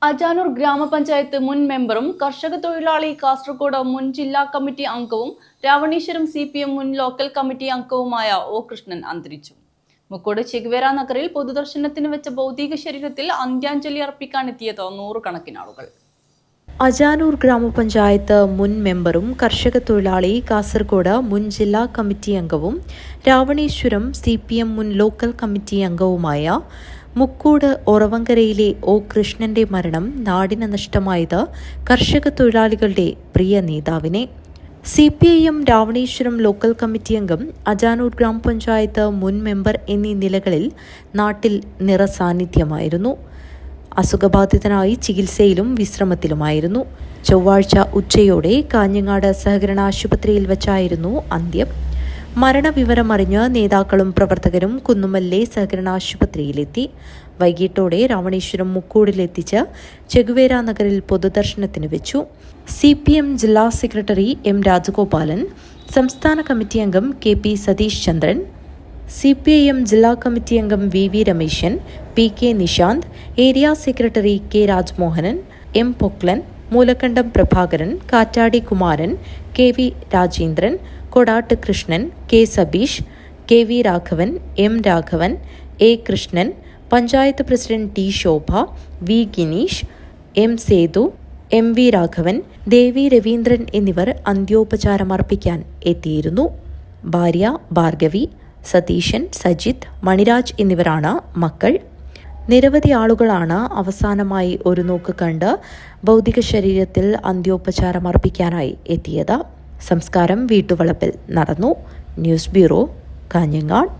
അജാനൂർ ഗ്രാമപഞ്ചായത്ത് മുൻ മെമ്പറും കർഷക തൊഴിലാളി കാസർഗോഡ് മുൻ ജില്ലാ കമ്മിറ്റി അംഗവും രാവണീശ്വരം CPM മുൻ ലോക്കൽ കമ്മിറ്റി അംഗവുമായ ഒ കൃഷ്ണൻ അന്തരിച്ചു. മുക്കോട് ചെഗുവേര നഗറിൽ പൊതുദർശനത്തിന് വെച്ച ഭൗതിക ശരീരത്തിൽ അന്ത്യാഞ്ജലി അർപ്പിക്കാനെത്തിയത് 100 കണക്കിന് ആളുകൾ. അജാനൂർ ഗ്രാമപഞ്ചായത്ത് മുൻ മെമ്പറും കർഷക തൊഴിലാളി കാസർഗോഡ് മുൻ ജില്ലാ കമ്മിറ്റി അംഗവും രാവണീശ്വരം CPM മുൻ ലോക്കൽ കമ്മിറ്റി അംഗവുമായ മുക്കോട് ഒറവങ്കരയിലെ ഒ കൃഷ്ണന്റെ മരണം നാടിന് നഷ്ടമായത് കർഷക തൊഴിലാളികളുടെ പ്രിയ നേതാവിനെ. CPIM രാവണീശ്വരം ലോക്കൽ കമ്മിറ്റി അംഗം, അജാനൂർ ഗ്രാമപഞ്ചായത്ത് മുൻ മെമ്പർ എന്നീ നിലകളിൽ നാട്ടിൽ നിറസാന്നിധ്യമായിരുന്നു. അസുഖബാധിതനായി ചികിത്സയിലും വിശ്രമത്തിലുമായിരുന്നു. ചൊവ്വാഴ്ച ഉച്ചയോടെ കാഞ്ഞങ്ങാട് സഹകരണ ആശുപത്രിയിൽ വച്ചായിരുന്നു അന്ത്യം. മരണവിവരമറിഞ്ഞ് നേതാക്കളും പ്രവർത്തകരും കുന്നുമല്ലെ സഹകരണ ആശുപത്രിയിലെത്തി. വൈകിട്ടോടെ രാവണീശ്വരം മുക്കൂടിലെത്തിച്ച് ചെഗുവേര നഗറിൽ പൊതുദർശനത്തിന് വെച്ചു. CPM ജില്ലാ സെക്രട്ടറി M രാജഗോപാലൻ, സംസ്ഥാന കമ്മിറ്റി അംഗം KP സതീഷ് ചന്ദ്രൻ, CPIM ജില്ലാ കമ്മിറ്റി അംഗം VV Rameshan, PK Nishanth, area secretary K Rajmohanan, M Poklan, Moolakkandam Prabhakaran, Kattadi Kumaran, KV Rajendran, Kodatt Krishnan, K Sabeesh, KV Raghavan, M Raghavan, A Krishnan, panchayat president T Shobha, V Gineesh, M Sethu, MV Raghavan, Devi Raveendran എന്നിവർ അന്ത്യോപചാരമർപ്പിക്കാൻ എത്തിയിരുന്നു. ഭാര്യ ഭാർഗവി, സതീശൻ, സജിത്ത്, മണിരാജ് എന്നിവരാണ് മക്കൾ. നിരവധി ആളുകളാണ് അവസാനമായി ഒരു നോക്ക് കണ്ട് ഭൗതിക ശരീരത്തിൽ അന്ത്യോപചാരമർപ്പിക്കാനായി എത്തിയത്. സംസ്കാരം വീട്ടുവളപ്പിൽ നടന്നു. News bureau, Kanhangad.